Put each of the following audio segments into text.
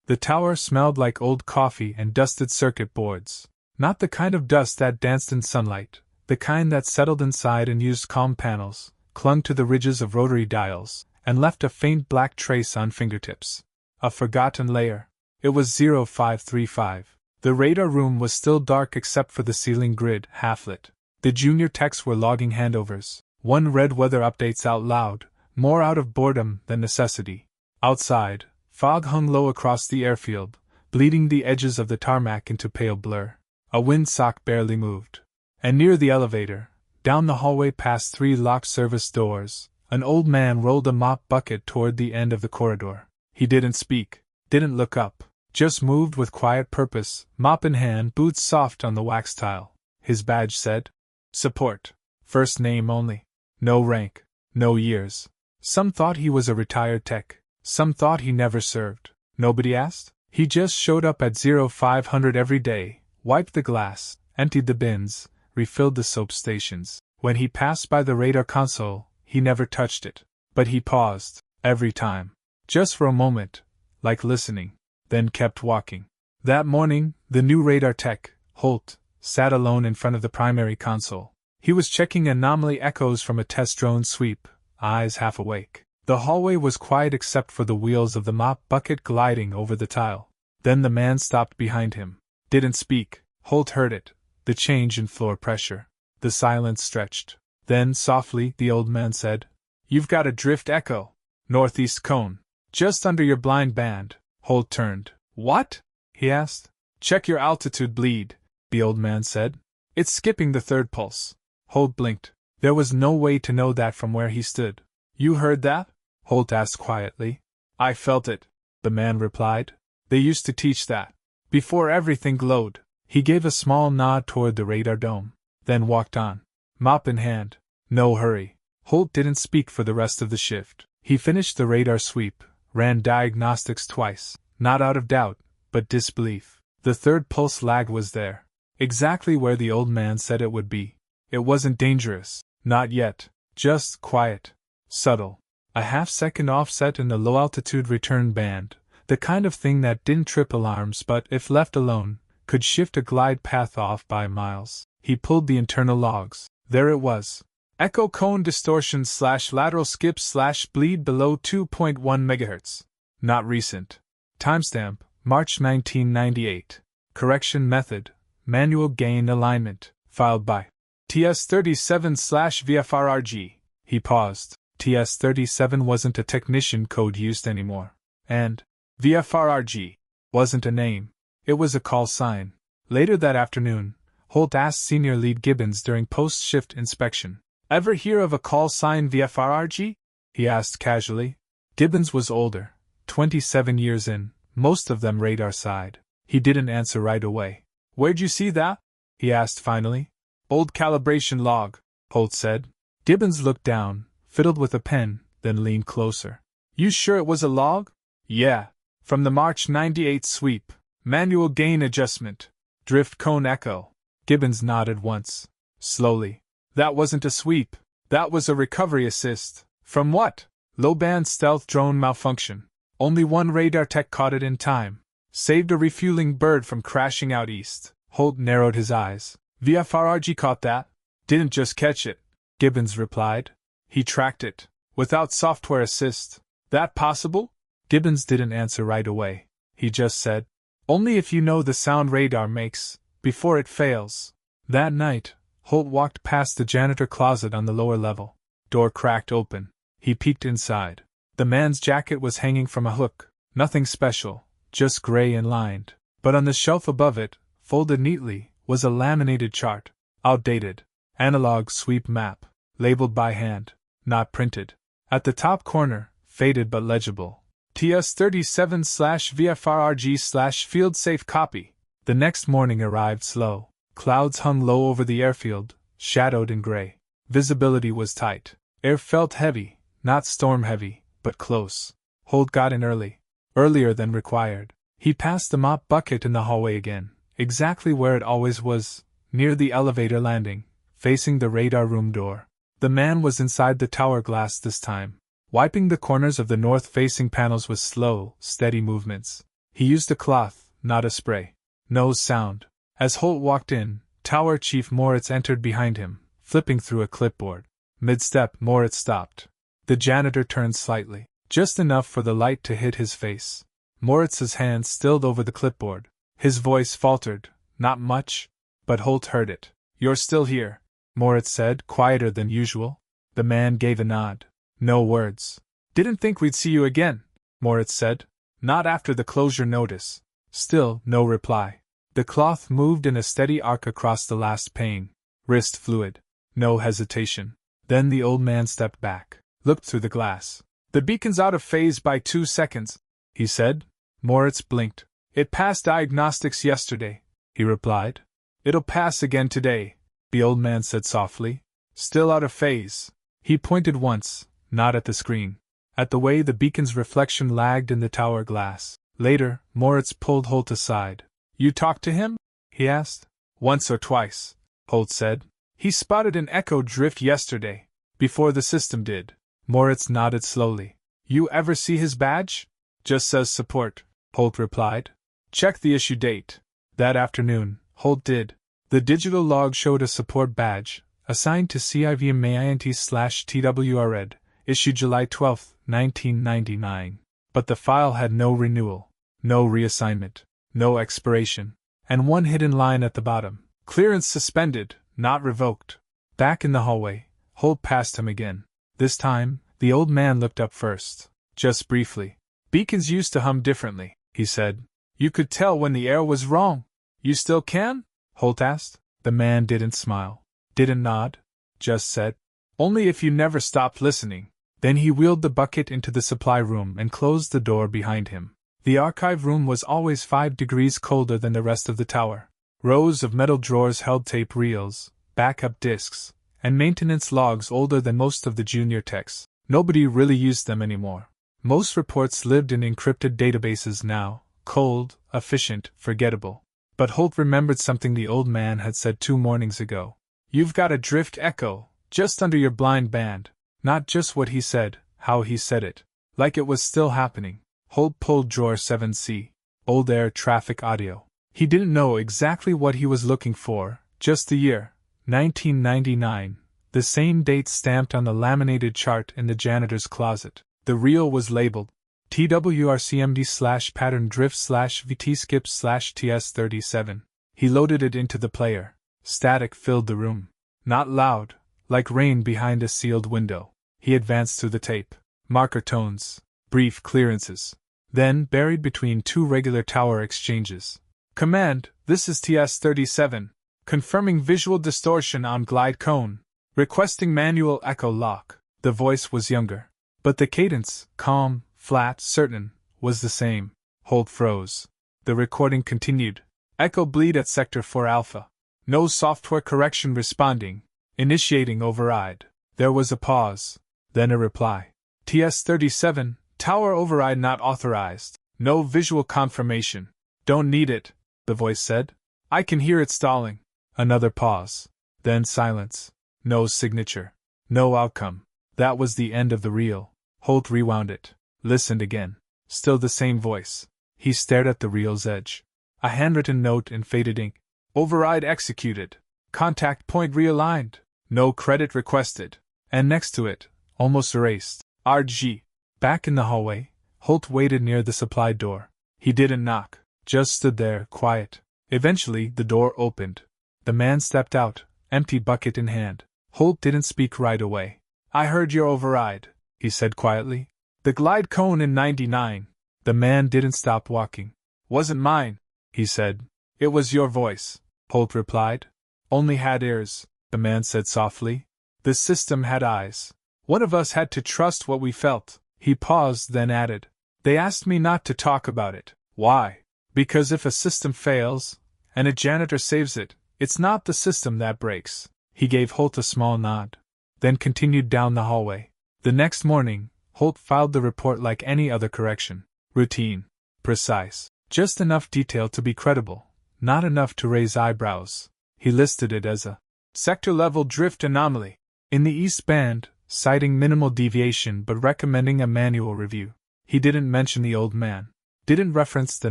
The tower smelled like old coffee and dusted circuit boards. Not the kind of dust that danced in sunlight, the kind that settled inside unused comm panels, clung to the ridges of rotary dials, and left a faint black trace on fingertips. A forgotten layer. It was 0535. The radar room was still dark except for the ceiling grid, half-lit. The junior techs were logging handovers. One read weather updates out loud, more out of boredom than necessity. Outside, fog hung low across the airfield, bleeding the edges of the tarmac into pale blur. A windsock barely moved. And near the elevator, down the hallway past 3 locked service doors, an old man rolled a mop bucket toward the end of the corridor. He didn't speak, didn't look up, just moved with quiet purpose, mop in hand, boots soft on the wax tile. His badge said, "Support. First name only. No rank, no years." Some thought he was a retired tech, some thought he never served. Nobody asked? He just showed up at 0500 every day, wiped the glass, emptied the bins, refilled the soap stations. When he passed by the radar console, he never touched it. But he paused, every time. Just for a moment, like listening, then kept walking. That morning, the new radar tech, Holt, sat alone in front of the primary console. He was checking anomaly echoes from a test drone sweep, eyes half awake. The hallway was quiet except for the wheels of the mop bucket gliding over the tile. Then the man stopped behind him. Didn't speak. Holt heard it, the change in floor pressure. The silence stretched. Then, softly, the old man said, "You've got a drift echo. Northeast cone. Just under your blind band." Holt turned. "What?" he asked. "Check your altitude bleed," the old man said. "It's skipping the third pulse." Holt blinked. There was no way to know that from where he stood. "You heard that?" Holt asked quietly. "I felt it," the man replied. "They used to teach that. Before everything glowed." He gave a small nod toward the radar dome, then walked on, mop in hand. No hurry. Holt didn't speak for the rest of the shift. He finished the radar sweep, ran diagnostics twice, not out of doubt, but disbelief. The third pulse lag was there, exactly where the old man said it would be. It wasn't dangerous, not yet, just quiet, subtle. A half-second offset in the low-altitude return band, the kind of thing that didn't trip alarms but, if left alone, could shift a glide path off by miles. He pulled the internal logs. There it was. Echo cone distortion / lateral skip / bleed below 2.1 MHz. Not recent. Timestamp, March 1998. Correction method, manual gain alignment, filed by TS37 / VFR-RG. He paused. TS37 wasn't a technician code used anymore. And VFR-RG wasn't a name. It was a call sign. Later that afternoon, Holt asked Senior Lead Gibbons during post-shift inspection. "Ever hear of a call sign VFR-RG?" he asked casually. Gibbons was older, 27 years in, most of them radar side. He didn't answer right away. "Where'd you see that?" he asked finally. "Old calibration log," Holt said. Gibbons looked down, fiddled with a pen, then leaned closer. "You sure it was a log?" "Yeah. From the March 98 sweep. Manual gain adjustment. Drift cone echo." Gibbons nodded once. Slowly. "That wasn't a sweep. That was a recovery assist." "From what?" "Low-band stealth drone malfunction. Only one radar tech caught it in time. Saved a refueling bird from crashing out east." Holt narrowed his eyes. "VFR-RG caught that?" "Didn't just catch it," Gibbons replied. "He tracked it. Without software assist." "That possible?" Gibbons didn't answer right away. He just said, "Only if you know the sound radar makes, before it fails." That night, Holt walked past the janitor closet on the lower level. Door cracked open. He peeked inside. The man's jacket was hanging from a hook. Nothing special, just gray and lined. But on the shelf above it, folded neatly, was a laminated chart. Outdated. Analog sweep map. Labeled by hand. Not printed. At the top corner, faded but legible. TS37 / VFR-RG / field safe copy. The next morning arrived slow. Clouds hung low over the airfield, shadowed in gray. Visibility was tight. Air felt heavy, not storm heavy, but close. Holt got in early. Earlier than required. He passed the mop bucket in the hallway again, exactly where it always was, near the elevator landing, facing the radar room door. The man was inside the tower glass this time, wiping the corners of the north-facing panels with slow, steady movements. He used a cloth, not a spray. No sound. As Holt walked in, Tower Chief Moritz entered behind him, flipping through a clipboard. Mid-step, Moritz stopped. The janitor turned slightly, just enough for the light to hit his face. Moritz's hand stilled over the clipboard. His voice faltered, not much, but Holt heard it. "You're still here," Moritz said, quieter than usual. The man gave a nod. No words. "Didn't think we'd see you again," Moritz said. "Not after the closure notice." Still, no reply. The cloth moved in a steady arc across the last pane. Wrist fluid. No hesitation. Then the old man stepped back, looked through the glass. "The beacon's out of phase by 2 seconds, he said. Moritz blinked. "It passed diagnostics yesterday," he replied. "It'll pass again today," the old man said softly. "Still out of phase." He pointed once, not at the screen, at the way the beacon's reflection lagged in the tower glass. Later, Moritz pulled Holt aside. "You talked to him?" he asked. "Once or twice," Holt said. "He spotted an echo drift yesterday, before the system did." Moritz nodded slowly. "You ever see his badge?" "Just says support," Holt replied. "Check the issue date." That afternoon, Holt did. The digital log showed a support badge, assigned to CIVMAINT/TWR-RED, issued July 12, 1999. But the file had no renewal, no reassignment, no expiration, and one hidden line at the bottom. "Clearance suspended, not revoked." Back in the hallway, Holt passed him again. This time, the old man looked up first, just briefly. "Beacons used to hum differently," he said. "You could tell when the air was wrong." "You still can?" Holt asked. The man didn't smile, didn't nod, just said, "Only if you never stopped listening." Then he wheeled the bucket into the supply room and closed the door behind him. The archive room was always 5 degrees colder than the rest of the tower. Rows of metal drawers held tape reels, backup disks, and maintenance logs older than most of the junior techs. Nobody really used them anymore. Most reports lived in encrypted databases now, cold, efficient, forgettable. But Holt remembered something the old man had said 2 mornings ago. "You've got a drift echo, just under your blind band." Not just what he said, how he said it. Like it was still happening. Holt pulled drawer 7C. Old air traffic audio. He didn't know exactly what he was looking for, just the year, 1999, the same date stamped on the laminated chart in the janitor's closet. The reel was labeled TWRCMD/pattern drift/VT skip/TS37. He loaded it into the player. Static filled the room. Not loud, like rain behind a sealed window. He advanced through the tape. Marker tones. Brief clearances. Then, buried between 2 regular tower exchanges. "Command, this is TS37. Confirming visual distortion on glide cone. Requesting manual echo lock." The voice was younger. But the cadence, calm, flat, certain, was the same. Holt froze. The recording continued. "Echo bleed at Sector 4 Alpha. No software correction responding. Initiating override." There was a pause. Then a reply. "TS37, tower override not authorized. No visual confirmation." "Don't need it," the voice said. "I can hear it stalling." Another pause. Then silence. No signature. No outcome. That was the end of the reel. Holt rewound it. Listened again. Still the same voice. He stared at the reel's edge. A handwritten note in faded ink. "Override executed. Contact point realigned. No credit requested." And next to it, almost erased, "RG." Back in the hallway, Holt waited near the supply door. He didn't knock, just stood there, quiet. Eventually, the door opened. The man stepped out, empty bucket in hand. Holt didn't speak right away. "I heard your override," he said quietly. "The glide cone in 99. The man didn't stop walking. "Wasn't mine," he said. "It was your voice," Holt replied. "Only had ears," the man said softly. "The system had eyes. One of us had to trust what we felt." He paused, then added, "They asked me not to talk about it." "Why?" "Because if a system fails, and a janitor saves it, it's not the system that breaks." He gave Holt a small nod, then continued down the hallway. The next morning, Holt filed the report like any other correction. Routine. Precise. Just enough detail to be credible, not enough to raise eyebrows. He listed it as a sector-level drift anomaly in the East Band, citing minimal deviation but recommending a manual review. He didn't mention the old man. Didn't reference the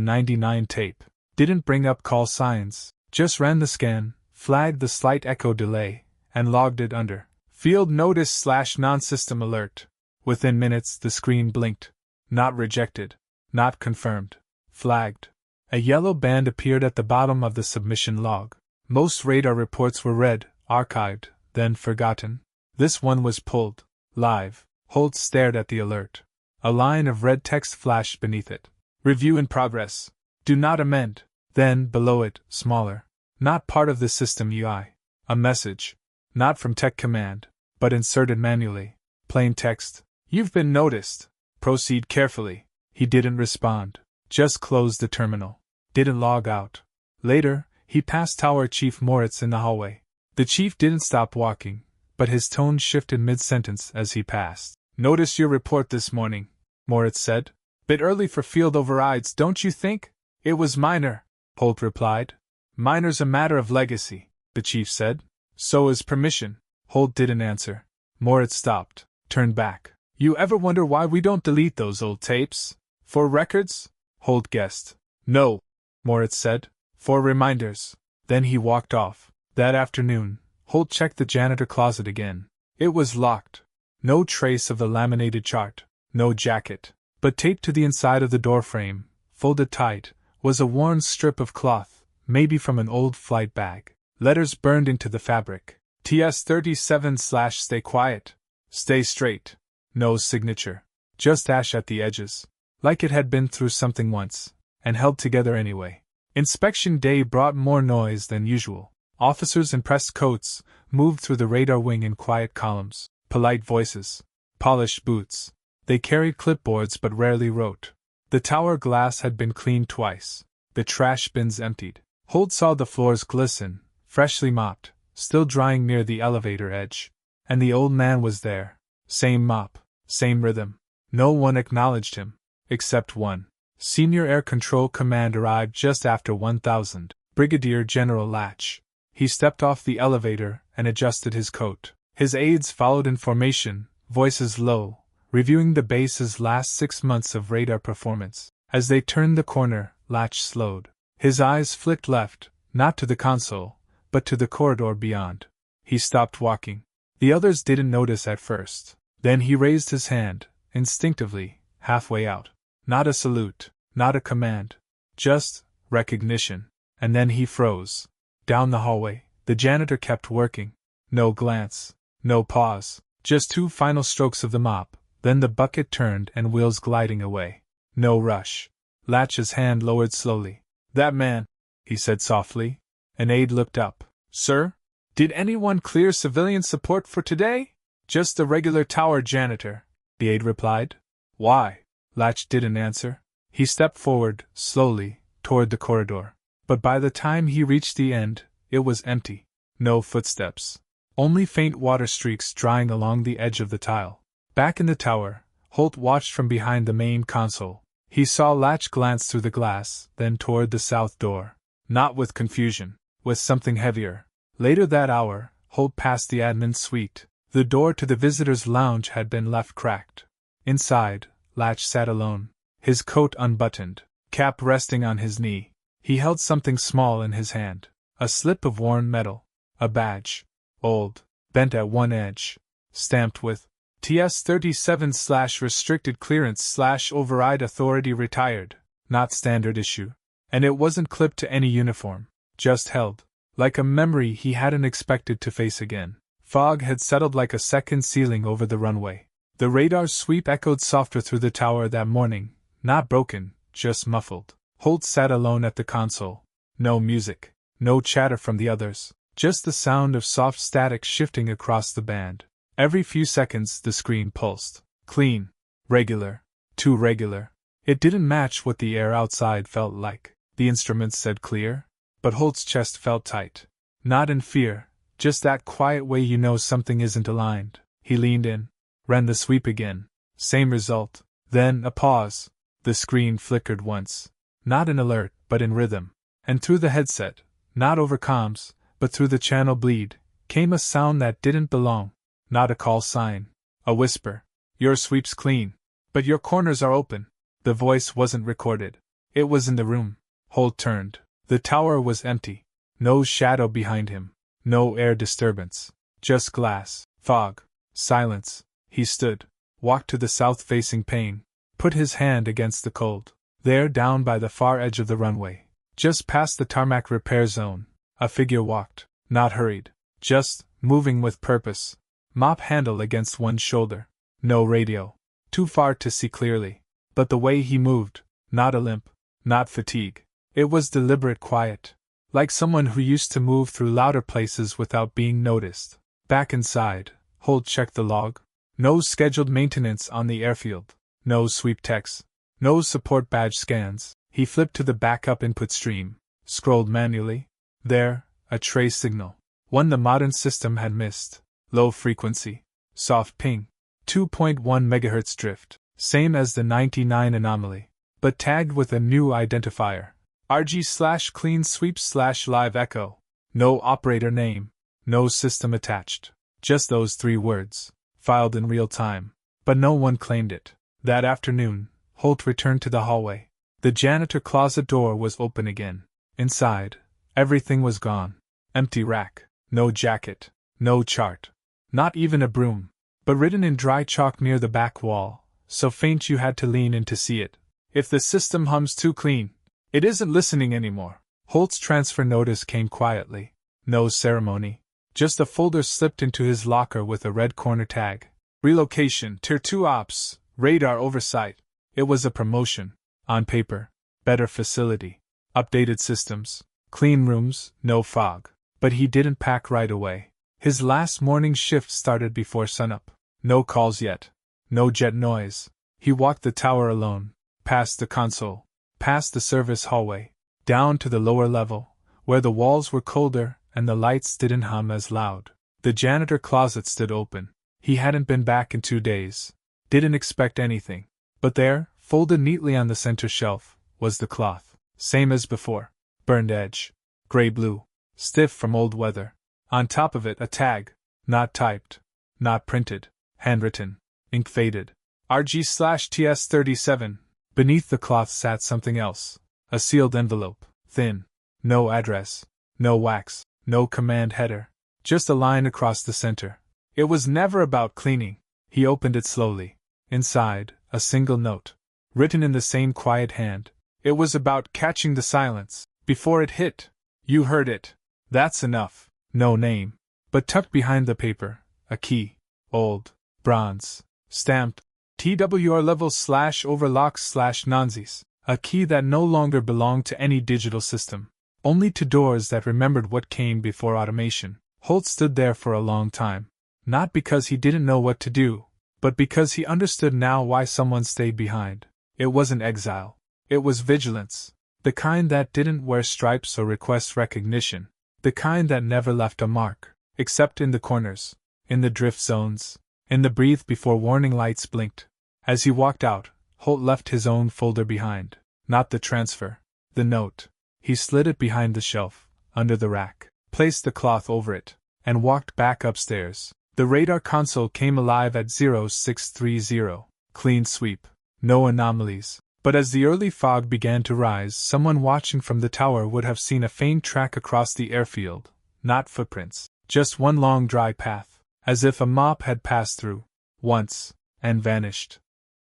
99 tape. Didn't bring up call signs. Just ran the scan, flagged the slight echo delay, and logged it under field notice / non-system alert. Within minutes the screen blinked. Not rejected. Not confirmed. Flagged. A yellow band appeared at the bottom of the submission log. Most radar reports were read, archived, then forgotten. This one was pulled. Live. Holt stared at the alert. A line of red text flashed beneath it. Review in progress. Do not amend. Then, below it, smaller. Not part of the system UI. A message. Not from Tech Command, but inserted manually. Plain text. You've been noticed. Proceed carefully. He didn't respond. Just closed the terminal. Didn't log out. Later, he passed Tower Chief Moritz in the hallway. The chief didn't stop walking, but his tone shifted mid-sentence as he passed. Notice your report this morning, Moritz said. Bit early for field overrides, don't you think? It was minor, Holt replied. Minor's a matter of legacy, the chief said. So is permission. Holt didn't answer. Moritz stopped, turned back. You ever wonder why we don't delete those old tapes? For records? Holt guessed. No, Moritz said. For reminders. Then he walked off. That afternoon, Holt checked the janitor closet again. It was locked. No trace of the laminated chart. No jacket. But taped to the inside of the doorframe, folded tight, was a worn strip of cloth, maybe from an old flight bag. Letters burned into the fabric. TS-37/Stay quiet. Stay straight. No signature. Just ash at the edges. Like it had been through something once, and held together anyway. Inspection day brought more noise than usual. Officers in pressed coats moved through the radar wing in quiet columns. Polite voices. Polished boots. They carried clipboards but rarely wrote. The tower glass had been cleaned twice. The trash bins emptied. Holt saw the floors glisten, freshly mopped, still drying near the elevator edge. And the old man was there. Same mop, same rhythm. No one acknowledged him. Except one. Senior Air Control Command arrived just after 1000. Brigadier General Latch. He stepped off the elevator and adjusted his coat. His aides followed in formation, voices low, reviewing the base's last 6 months of radar performance. As they turned the corner, Latch slowed. His eyes flicked left, not to the console, but to the corridor beyond. He stopped walking. The others didn't notice at first. Then he raised his hand, instinctively, halfway out. Not a salute, not a command. Just recognition. And then he froze. Down the hallway, the janitor kept working. No glance, no pause, just 2 final strokes of the mop, then the bucket turned and wheels gliding away. No rush. Latch's hand lowered slowly. That man, he said softly. An aide looked up. Sir? Did anyone clear civilian support for today? Just the regular tower janitor, the aide replied. Why? Latch didn't answer. He stepped forward, slowly, toward the corridor. But by the time he reached the end, it was empty. No footsteps. Only faint water streaks drying along the edge of the tile. Back in the tower, Holt watched from behind the main console. He saw Latch glance through the glass, then toward the south door. Not with confusion, with something heavier. Later that hour, Holt passed the admin suite. The door to the visitors' lounge had been left cracked. Inside, Latch sat alone, his coat unbuttoned, cap resting on his knee. He held something small in his hand. A slip of worn metal. A badge. Old. Bent at one edge. Stamped with TS-37/restricted clearance/override authority retired. Not standard issue. And it wasn't clipped to any uniform. Just held. Like a memory he hadn't expected to face again. Fog had settled like a second ceiling over the runway. The radar's sweep echoed softer through the tower that morning. Not broken, just muffled. Holt sat alone at the console. No music. No chatter from the others. Just the sound of soft static shifting across the band. Every few seconds the screen pulsed. Clean. Regular. Too regular. It didn't match what the air outside felt like. The instruments said clear. But Holt's chest felt tight. Not in fear, just that quiet way you know something isn't aligned. He leaned in. Ran the sweep again. Same result. Then a pause. The screen flickered once. Not in alert, but in rhythm. And through the headset, not over comms, but through the channel bleed, came a sound that didn't belong. Not a call sign. A whisper. Your sweep's clean. But your corners are open. The voice wasn't recorded. It was in the room. Holt turned. The tower was empty. No shadow behind him. No air disturbance. Just glass, fog, silence. He stood, walked to the south-facing pane, put his hand against the cold. There, down by the far edge of the runway, just past the tarmac repair zone, a figure walked, not hurried, just moving with purpose. Mop handle against one shoulder. No radio. Too far to see clearly. But the way he moved, not a limp, not fatigue. It was deliberate quiet. Like someone who used to move through louder places without being noticed. Back inside, Holt checked the log. No scheduled maintenance on the airfield. No sweep techs. No support badge scans. He flipped to the backup input stream. Scrolled manually. There, a trace signal. One the modern system had missed. Low frequency. Soft ping. 2.1 MHz drift. Same as the 99 anomaly. But tagged with a new identifier. RG/clean sweep/live echo. No operator name. No system attached. Just those 3 words. Filed in real time. But no one claimed it. That afternoon, Holt returned to the hallway. The janitor closet door was open again. Inside, everything was gone. Empty rack. No jacket. No chart. Not even a broom. But written in dry chalk near the back wall, so faint you had to lean in to see it. If the system hums too clean, it isn't listening anymore. Holt's transfer notice came quietly. No ceremony. Just a folder slipped into his locker with a red corner tag. Relocation, Tier 2 Ops, radar oversight. It was a promotion. On paper. Better facility. Updated systems. Clean rooms, no fog. But he didn't pack right away. His last morning shift started before sunup. No calls yet. No jet noise. He walked the tower alone. Past the console. Past the service hallway. Down to the lower level, where the walls were colder and the lights didn't hum as loud. The janitor closet stood open. He hadn't been back in 2 days. Didn't expect anything. But there, folded neatly on the center shelf, was the cloth. Same as before. Burned edge. Gray-blue. Stiff from old weather. On top of it a tag. Not typed. Not printed. Handwritten. Ink faded. RG/TS37. Beneath the cloth sat something else. A sealed envelope. Thin. No address. No wax. No command header. Just a line across the center. It was never about cleaning. He opened it slowly. Inside, a single note. Written in the same quiet hand. It was about catching the silence. Before it hit. You heard it. That's enough. No name. But tucked behind the paper, a key. Old. Bronze. Stamped. TWR level/overlocks/nonsies. A key that no longer belonged to any digital system. Only to doors that remembered what came before automation. Holt stood there for a long time. Not because he didn't know what to do, but because he understood now why someone stayed behind. It wasn't exile. It was vigilance. The kind that didn't wear stripes or request recognition. The kind that never left a mark, except in the corners, in the drift zones, in the breathe before warning lights blinked. As he walked out, Holt left his own folder behind. Not the transfer. The note. He slid it behind the shelf, under the rack, placed the cloth over it, and walked back upstairs. The radar console came alive at 0630. Clean sweep. No anomalies. But as the early fog began to rise, someone watching from the tower would have seen a faint track across the airfield. Not footprints. Just one long dry path. As if a mop had passed through. Once. And vanished.